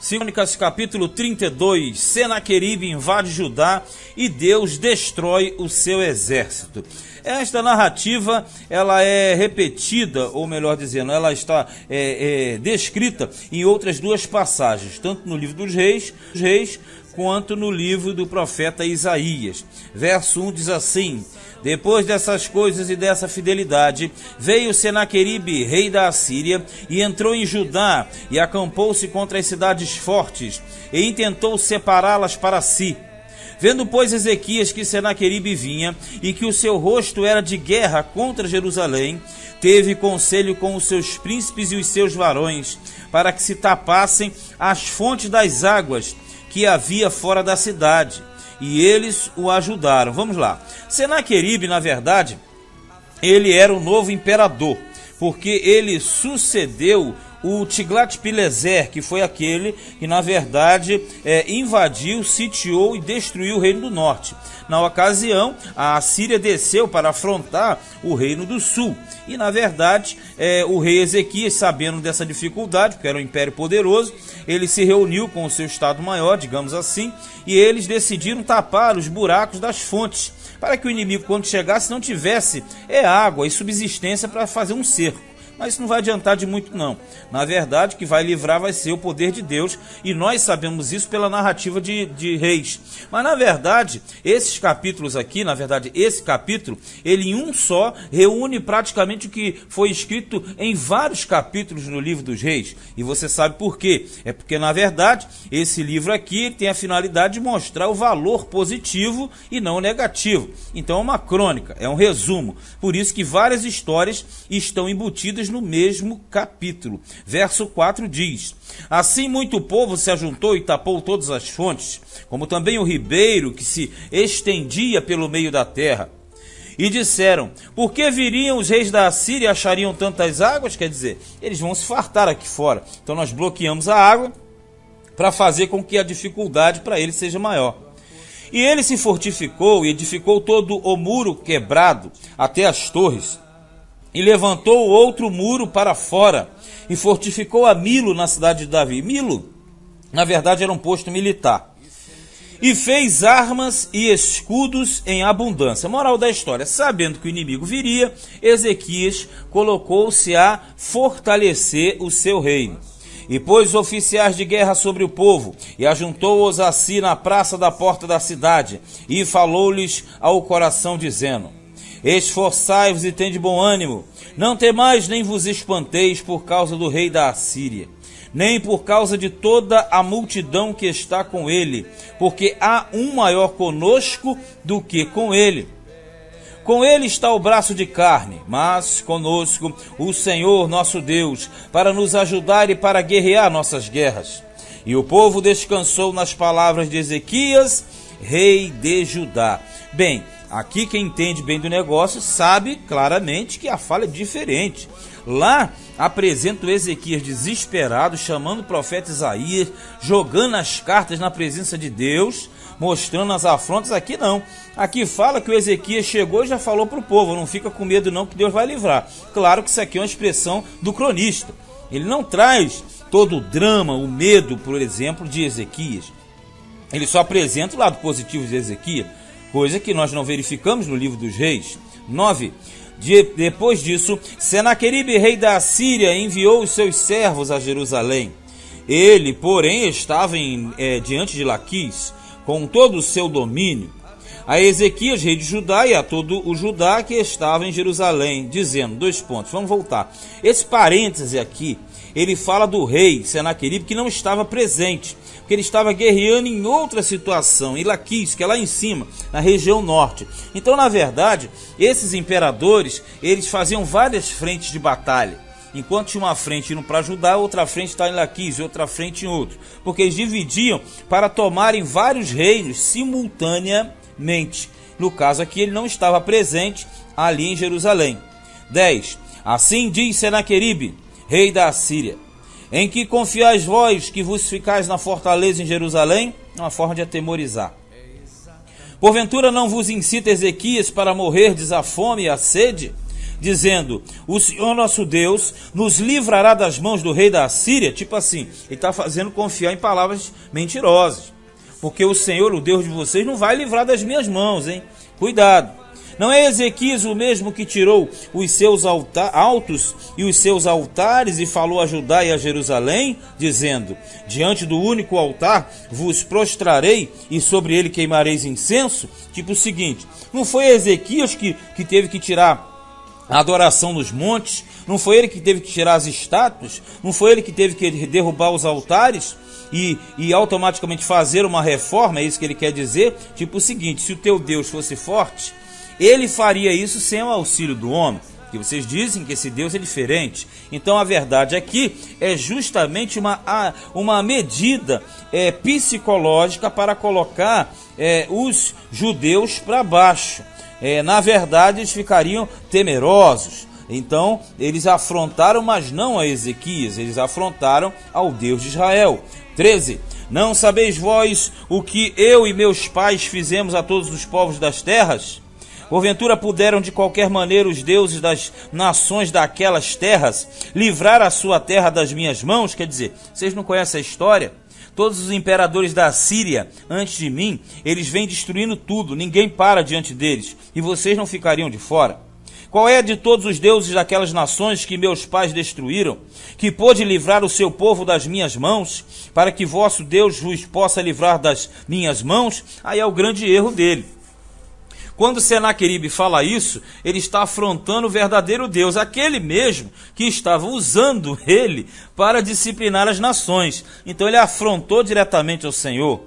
Crônicas capítulo 32, Senaqueribe invade Judá e Deus destrói o seu exército. Esta narrativa, ela é repetida, ou melhor dizendo, ela está descrita em outras duas passagens, tanto no livro dos reis, quanto no livro do profeta Isaías. Verso 1 diz assim: depois dessas coisas e dessa fidelidade, veio Senaqueribe, rei da Assíria, e entrou em Judá, e acampou-se contra as cidades fortes, e intentou separá-las para si. Vendo, pois, Ezequias que Senaqueribe vinha, e que o seu rosto era de guerra contra Jerusalém, teve conselho com os seus príncipes e os seus varões, para que se tapassem as fontes das águas que havia fora da cidade, e eles o ajudaram. Vamos lá. Senaqueribe, na verdade, ele era o novo imperador, porque ele sucedeu o Tiglat-Pileser, que foi aquele que, na verdade, invadiu, sitiou e destruiu o reino do norte. Na ocasião, a Assíria desceu para afrontar o reino do sul. E, na verdade, o rei Ezequias, sabendo dessa dificuldade, porque era um império poderoso, ele se reuniu com o seu Estado-Maior, digamos assim, e eles decidiram tapar os buracos das fontes, para que o inimigo, quando chegasse, não tivesse água e subsistência para fazer um cerco. Mas isso não vai adiantar de muito não. Na verdade, o que vai livrar vai ser o poder de Deus, e nós sabemos isso pela narrativa de Reis. Mas na verdade, esses capítulos aqui, esse capítulo, ele em um só reúne praticamente o que foi escrito em vários capítulos no livro dos Reis. E você sabe por quê? É porque na verdade, esse livro aqui tem a finalidade de mostrar o valor positivo e não negativo. Então é uma crônica, é um resumo. Por isso que várias histórias estão embutidas no mesmo capítulo. Verso 4 diz: assim muito povo se ajuntou e tapou todas as fontes, como também o ribeiro que se estendia pelo meio da terra. E disseram: por que viriam os reis da Assíria e achariam tantas águas? Quer dizer, eles vão se fartar aqui fora. Então nós bloqueamos a água para fazer com que a dificuldade para eles seja maior. E ele se fortificou e edificou todo o muro quebrado até as torres, e levantou outro muro para fora, e fortificou a Milo na cidade de Davi. Milo, na verdade, era um posto militar. E fez armas e escudos em abundância. Moral da história: sabendo que o inimigo viria, Ezequias colocou-se a fortalecer o seu reino. E pôs oficiais de guerra sobre o povo, e ajuntou-os a si na praça da porta da cidade, e falou-lhes ao coração, dizendo: esforçai-vos e tende bom ânimo, não temais nem vos espanteis por causa do rei da Assíria, nem por causa de toda a multidão que está com ele, porque há um maior conosco do que com ele. Com ele está o braço de carne, mas conosco o Senhor nosso Deus, para nos ajudar e para guerrear nossas guerras. E o povo descansou nas palavras de Ezequias, rei de Judá. Bem, aqui quem entende bem do negócio sabe claramente que a fala é diferente. Lá apresenta o Ezequias desesperado, chamando o profeta Isaías, jogando as cartas na presença de Deus, mostrando as afrontas. Aqui não. Aqui fala que o Ezequias chegou e já falou para o povo: não fica com medo não, que Deus vai livrar. Claro que isso aqui é uma expressão do cronista. Ele não traz todo o drama, o medo, por exemplo, de Ezequias. Ele só apresenta o lado positivo de Ezequias, coisa que nós não verificamos no livro dos Reis. 9. Depois disso, Senaqueribe, rei da Assíria, enviou os seus servos a Jerusalém. Ele, porém, estava diante de Laquis, com todo o seu domínio, a Ezequias, rei de Judá, e a todo o Judá que estava em Jerusalém, dizendo, vamos voltar. Esse parêntese aqui, ele fala do rei Senaqueribe, que não estava presente, porque ele estava guerreando em outra situação, em Laquis, que é lá em cima, na região norte. Então, na verdade, esses imperadores, eles faziam várias frentes de batalha. Enquanto tinha uma frente indo para Judá, outra frente está em Laquis, outra frente em outro. Porque eles dividiam para tomarem vários reinos simultaneamente. No caso aqui, ele não estava presente ali em Jerusalém. 10. Assim diz Senaqueribe, rei da Assíria: em que confiais vós, que vos ficais na fortaleza em Jerusalém? Uma forma de atemorizar. Porventura não vos incita Ezequias para morrerdes à fome e à sede? dizendo: o Senhor nosso Deus nos livrará das mãos do rei da Assíria. Tipo assim, ele está fazendo confiar em palavras mentirosas, porque o Senhor, o Deus de vocês, não vai livrar das minhas mãos, hein? Cuidado. Não é Ezequias o mesmo que tirou os seus altos e os seus altares e falou a Judá e a Jerusalém, dizendo: diante do único altar vos prostrarei e sobre ele queimareis incenso? Tipo o seguinte, não foi Ezequias que teve que tirar a adoração nos montes? Não foi ele que teve que tirar as estátuas? Não foi ele que teve que derrubar os altares? E automaticamente fazer uma reforma? É isso que ele quer dizer? Tipo o seguinte, se o teu Deus fosse forte, ele faria isso sem o auxílio do homem. Que vocês dizem que esse Deus é diferente. Então a verdade aqui é justamente uma medida psicológica para colocar os judeus para baixo. Na verdade eles ficariam temerosos. Então eles afrontaram, mas não a Ezequias, eles afrontaram ao Deus de Israel. 13. Não sabeis vós o que eu e meus pais fizemos a todos os povos das terras? Porventura puderam de qualquer maneira os deuses das nações daquelas terras livrar a sua terra das minhas mãos? Quer dizer, vocês não conhecem a história? Todos os imperadores da Síria, antes de mim, eles vêm destruindo tudo, ninguém para diante deles, e vocês não ficariam de fora. Qual é de todos os deuses daquelas nações que meus pais destruíram, que pôde livrar o seu povo das minhas mãos, para que vosso Deus vos possa livrar das minhas mãos? Aí é o grande erro dele. Quando Senaqueribe fala isso, ele está afrontando o verdadeiro Deus, aquele mesmo que estava usando ele para disciplinar as nações. Então ele afrontou diretamente ao Senhor.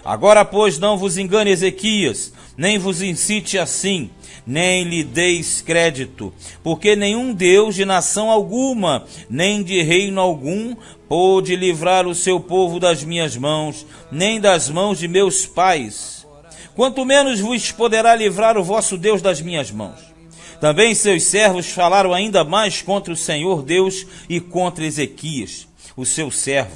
Agora, pois, não vos engane Ezequias, nem vos incite assim, nem lhe deis crédito, porque nenhum Deus de nação alguma, nem de reino algum, pôde livrar o seu povo das minhas mãos, nem das mãos de meus pais. Quanto menos vos poderá livrar o vosso Deus das minhas mãos. Também seus servos falaram ainda mais contra o Senhor Deus e contra Ezequias, o seu servo.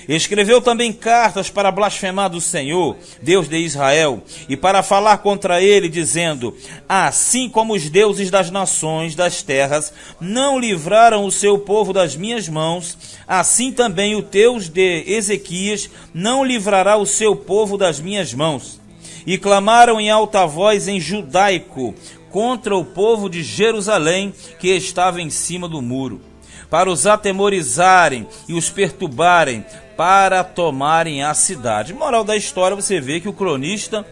Escreveu também cartas para blasfemar do Senhor, Deus de Israel, e para falar contra ele, dizendo: assim como os deuses das nações, das terras, não livraram o seu povo das minhas mãos, assim também o Deus de Ezequias não livrará o seu povo das minhas mãos. E clamaram em alta voz em judaico contra o povo de Jerusalém que estava em cima do muro, para os atemorizarem e os perturbarem, para tomarem a cidade. Moral da história, você vê que o cronista,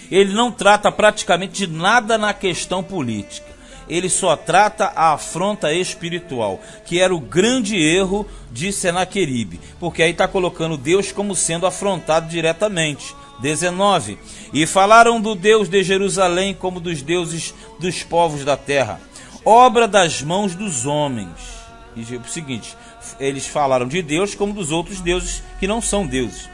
ele não trata praticamente de nada na questão política. Ele só trata a afronta espiritual, que era o grande erro de Senaqueribe, porque aí está colocando Deus como sendo afrontado diretamente. 19. E falaram do Deus de Jerusalém como dos deuses dos povos da terra, obra das mãos dos homens. E é o seguinte, eles falaram de Deus como dos outros deuses que não são deuses.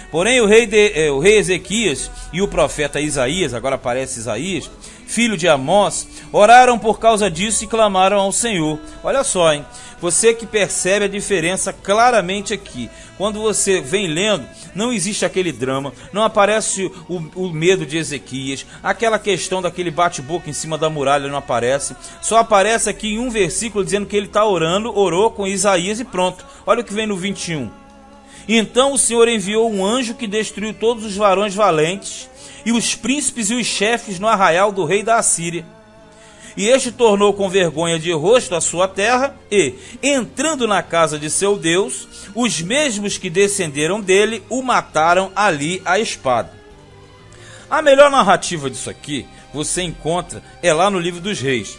Porém o rei Ezequias e o profeta Isaías, agora aparece Isaías, filho de Amós, oraram por causa disso e clamaram ao Senhor. Olha só, hein? Você que percebe a diferença claramente aqui. Quando você vem lendo, não existe aquele drama, não aparece o medo de Ezequias, aquela questão daquele bate-boca em cima da muralha não aparece. Só aparece aqui em um versículo dizendo que ele está orou com Isaías e pronto. Olha o que vem no 21. Então o Senhor enviou um anjo que destruiu todos os varões valentes e os príncipes e os chefes no arraial do rei da Assíria. E este tornou com vergonha de rosto a sua terra e, entrando na casa de seu Deus, os mesmos que descenderam dele o mataram ali à espada. A melhor narrativa disso aqui você encontra lá no livro dos Reis,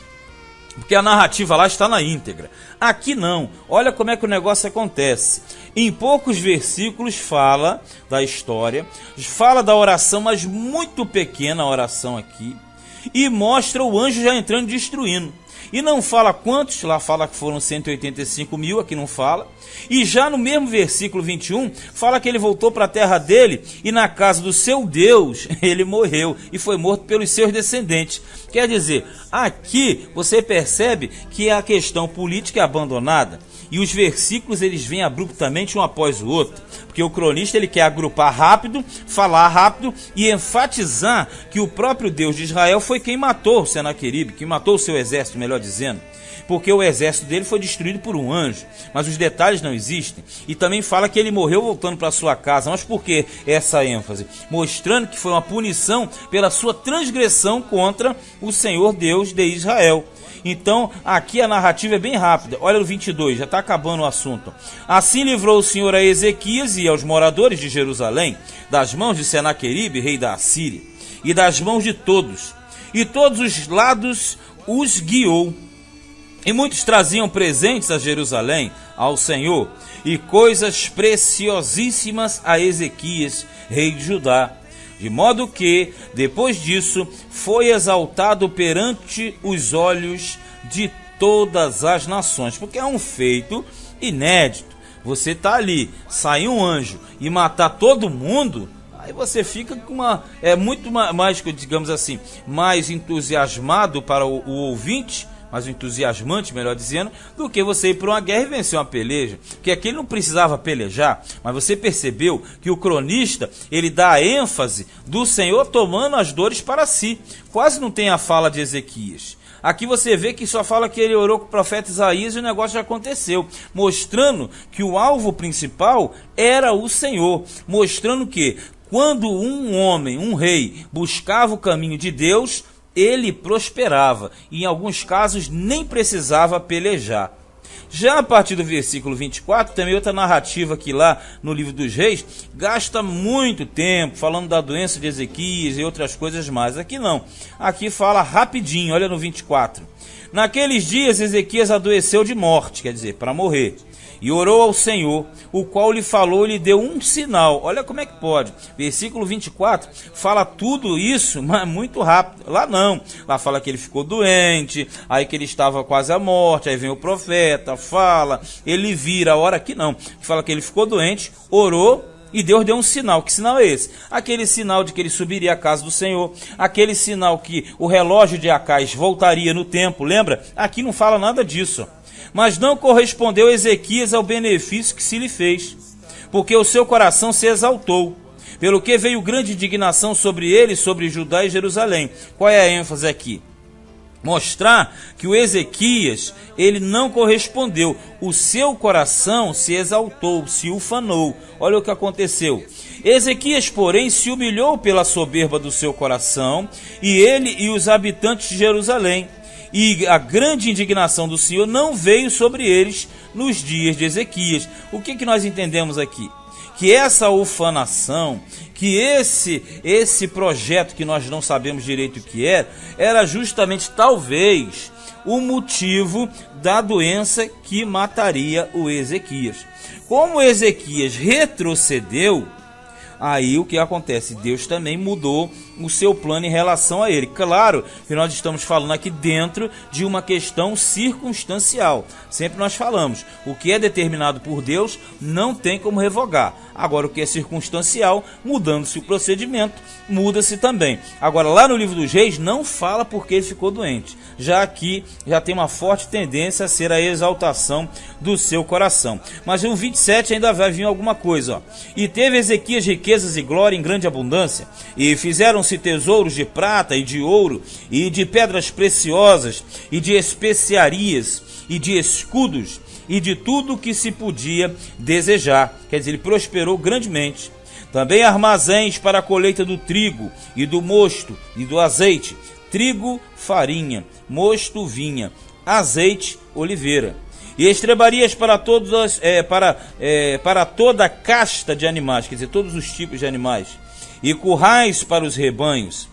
porque a narrativa lá está na íntegra. Aqui não. Olha como é que o negócio acontece. Em poucos versículos fala da história, fala da oração, mas muito pequena a oração aqui, e mostra o anjo já entrando e destruindo. E não fala quantos, lá fala que foram 185 mil, aqui não fala. E já no mesmo versículo 21, fala que ele voltou para a terra dele e na casa do seu Deus ele morreu e foi morto pelos seus descendentes. Quer dizer, aqui você percebe que a questão política é abandonada. E os versículos eles vêm abruptamente um após o outro, porque o cronista ele quer agrupar rápido, falar rápido e enfatizar que o próprio Deus de Israel foi quem matou Senaqueribe, quem matou o seu exército, melhor dizendo, porque o exército dele foi destruído por um anjo, mas os detalhes não existem. E também fala que ele morreu voltando para sua casa. Mas por que essa ênfase? Mostrando que foi uma punição pela sua transgressão contra o Senhor Deus de Israel. Então, aqui a narrativa é bem rápida. Olha o 22, já está acabando o assunto. Assim livrou o Senhor a Ezequias e aos moradores de Jerusalém das mãos de Senaqueribe, rei da Assíria, e das mãos de todos. E todos os lados os guiou. E muitos traziam presentes a Jerusalém, ao Senhor, e coisas preciosíssimas a Ezequias, rei de Judá. De modo que, depois disso, foi exaltado perante os olhos de todas as nações. Porque é um feito inédito. Você está ali, sair um anjo e matar todo mundo, aí você fica com muito mais, digamos assim, mais entusiasmado para o ouvinte, mais entusiasmante, melhor dizendo, do que você ir para uma guerra e vencer uma peleja. Porque aqui ele não precisava pelejar, mas você percebeu que o cronista, ele dá a ênfase do Senhor tomando as dores para si. Quase não tem a fala de Ezequias. Aqui você vê que só fala que ele orou com o profeta Isaías e o negócio já aconteceu, mostrando que o alvo principal era o Senhor, mostrando que quando um homem, um rei, buscava o caminho de Deus, ele prosperava, e em alguns casos nem precisava pelejar. Já a partir do versículo 24, também outra narrativa que lá no livro dos reis gasta muito tempo falando da doença de Ezequias e outras coisas mais. Aqui não, aqui fala rapidinho, olha no 24. Naqueles dias Ezequias adoeceu de morte, quer dizer, para morrer. E orou ao Senhor, o qual lhe falou e lhe deu um sinal. Olha como é que pode. Versículo 24 fala tudo isso, mas muito rápido. Lá não. Lá fala que ele ficou doente, aí que ele estava quase à morte, aí vem o profeta, fala, ele vira a hora. Aqui não. Fala que ele ficou doente, orou e Deus deu um sinal. Que sinal é esse? Aquele sinal de que ele subiria à casa do Senhor, aquele sinal que o relógio de Acais voltaria no tempo, lembra? Aqui não fala nada disso. Mas não correspondeu Ezequias ao benefício que se lhe fez, porque o seu coração se exaltou, pelo que veio grande indignação sobre ele, sobre Judá e Jerusalém. Qual é a ênfase aqui? Mostrar que o Ezequias, ele não correspondeu, o seu coração se exaltou, se ufanou. Olha o que aconteceu. Ezequias, porém, se humilhou pela soberba do seu coração, e ele e os habitantes de Jerusalém. E a grande indignação do Senhor não veio sobre eles nos dias de Ezequias. O que nós entendemos aqui? Que essa ufanação, que esse projeto que nós não sabemos direito o que era justamente talvez o motivo da doença que mataria o Ezequias. Como Ezequias retrocedeu, aí o que acontece? Deus também mudou o seu plano em relação a ele. Claro que nós estamos falando aqui dentro de uma questão circunstancial. Sempre nós falamos, o que é determinado por Deus não tem como revogar. Agora, o que é circunstancial, mudando-se o procedimento, muda-se também. Agora, lá no livro dos reis, não fala porque ele ficou doente. Já aqui, já tem uma forte tendência a ser a exaltação do seu coração. Mas no 27 ainda vai vir alguma coisa. Ó. E teve Ezequias riquezas e glória em grande abundância, e fizeram-se tesouros de prata e de ouro, e de pedras preciosas, e de especiarias, e de escudos, e de tudo que se podia desejar. Quer dizer, ele prosperou grandemente. Também armazéns para a colheita do trigo, e do mosto, e do azeite, trigo, farinha, mosto, vinha, azeite, oliveira. E estrebarias para para toda a casta de animais, quer dizer, todos os tipos de animais, e currais para os rebanhos.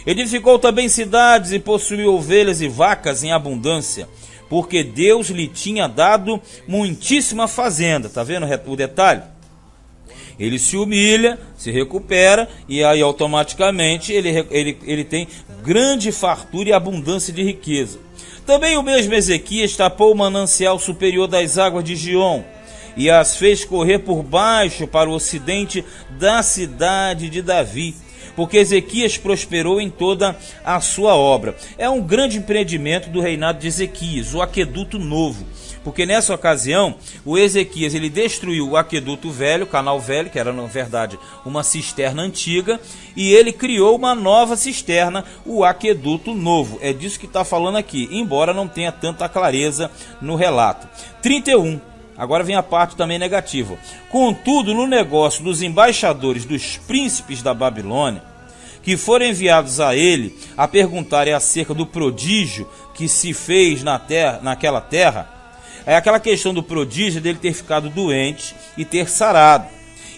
Edificou também cidades e possuiu ovelhas e vacas em abundância, porque Deus lhe tinha dado muitíssima fazenda. Está vendo o detalhe? Ele se humilha, se recupera e aí automaticamente ele tem grande fartura e abundância de riqueza. Também o mesmo Ezequias tapou o manancial superior das águas de Giom, e as fez correr por baixo para o ocidente da cidade de Davi, porque Ezequias prosperou em toda a sua obra. É um grande empreendimento do reinado de Ezequias, o aqueduto novo, porque nessa ocasião o Ezequias ele destruiu o aqueduto velho, o canal velho, que era na verdade uma cisterna antiga, e ele criou uma nova cisterna, o aqueduto novo. É disso que está falando aqui, embora não tenha tanta clareza no relato. 31. Agora vem a parte também negativa. Contudo, no negócio dos embaixadores dos príncipes da Babilônia, que foram enviados a ele a perguntarem acerca do prodígio que se fez naquela terra, é aquela questão do prodígio dele ter ficado doente e ter sarado.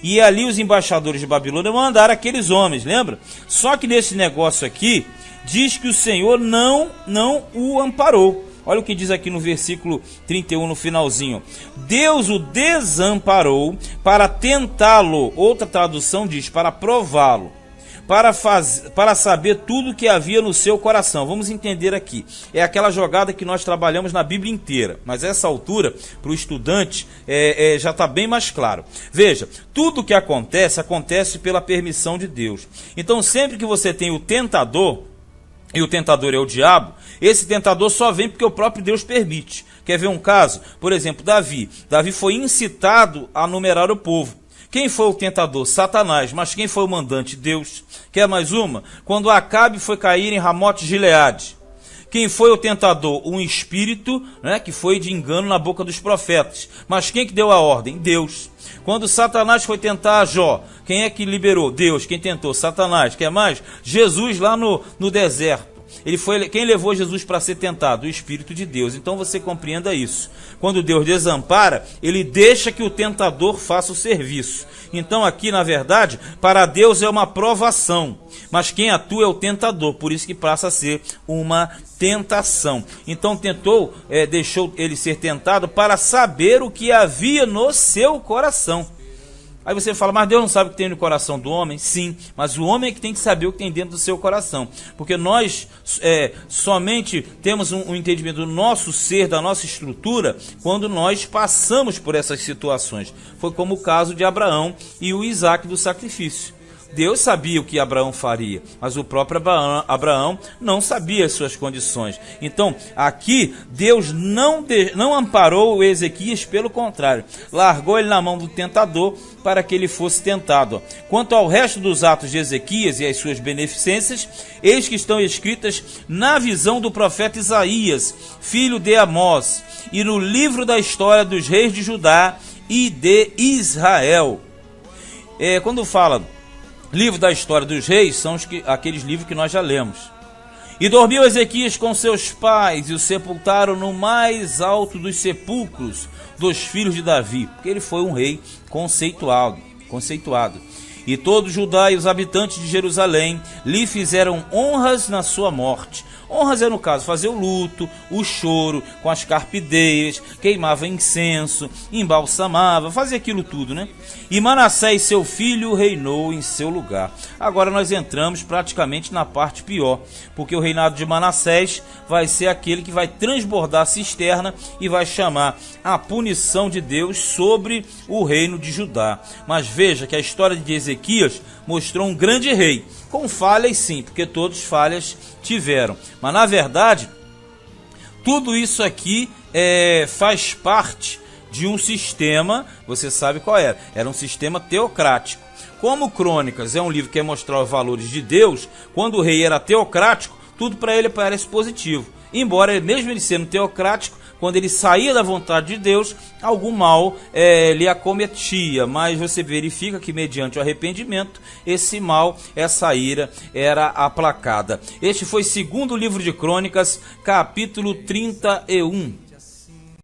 E ali os embaixadores de Babilônia mandaram aqueles homens, lembra? Só que nesse negócio aqui, diz que o Senhor não o amparou. Olha o que diz aqui no versículo 31, no finalzinho. Deus o desamparou para tentá-lo. Outra tradução diz, para prová-lo. Para saber tudo o que havia no seu coração. Vamos entender aqui. É aquela jogada que nós trabalhamos na Bíblia inteira. Mas a essa altura, para o estudante, já está bem mais claro. Veja, tudo o que acontece pela permissão de Deus. Então sempre que você tem o tentador, e o tentador é o diabo, esse tentador só vem porque o próprio Deus permite. Quer ver um caso? Por exemplo, Davi. Davi foi incitado a numerar o povo. Quem foi o tentador? Satanás. Mas quem foi o mandante? Deus. Quer mais uma? Quando Acabe foi cair em Ramote Gileade. Quem foi o tentador? Um espírito, né, que foi de engano na boca dos profetas. Mas quem que deu a ordem? Deus. Quando Satanás foi tentar Jó, quem é que liberou? Deus. Quem tentou? Satanás. Quer mais? Jesus lá no deserto. Quem levou Jesus para ser tentado? O Espírito de Deus. Então você compreenda isso. Quando Deus desampara, ele deixa que o tentador faça o serviço. Então aqui, na verdade, para Deus é uma provação. Mas quem atua é o tentador. Por isso que passa a ser uma tentação. Então deixou ele ser tentado para saber o que havia no seu coração. Aí você fala, mas Deus não sabe o que tem no coração do homem? Sim, mas o homem é que tem que saber o que tem dentro do seu coração. Porque nós somente temos um entendimento do nosso ser, da nossa estrutura, quando nós passamos por essas situações. Foi como o caso de Abraão e o Isaac do sacrifício. Deus sabia o que Abraão faria, mas o próprio Abraão não sabia as suas condições. Então, aqui, Deus não amparou o Ezequias, pelo contrário, largou ele na mão do tentador para que ele fosse tentado. Quanto ao resto dos atos de Ezequias e as suas beneficências, eis que estão escritas na visão do profeta Isaías, filho de Amós, e no livro da história dos reis de Judá e de Israel. Quando fala livro da história dos reis, são aqueles livros que nós já lemos. E dormiu Ezequias com seus pais, e o sepultaram no mais alto dos sepulcros dos filhos de Davi, porque ele foi um rei conceituado. E todo Judá e os habitantes de Jerusalém lhe fizeram honras na sua morte. Honras é, no caso, fazer o luto, o choro, com as carpideiras, queimava incenso, embalsamava, fazia aquilo tudo, né? E Manassés, seu filho, reinou em seu lugar. Agora nós entramos praticamente na parte pior, porque o reinado de Manassés vai ser aquele que vai transbordar a cisterna e vai chamar a punição de Deus sobre o reino de Judá. Mas veja que a história de Ezequias mostrou um grande rei, com falhas sim, porque todos falhas tiveram. Mas na verdade, tudo isso aqui faz parte de um sistema, você sabe qual era um sistema teocrático. Como Crônicas é um livro que quer mostrar os valores de Deus, quando o rei era teocrático, tudo para ele parece positivo. Embora, mesmo ele sendo teocrático, quando ele saía da vontade de Deus, algum mal lhe acometia. Mas você verifica que, mediante o arrependimento, esse mal, essa ira, era aplacada. Este foi segundo livro de Crônicas, capítulo 31.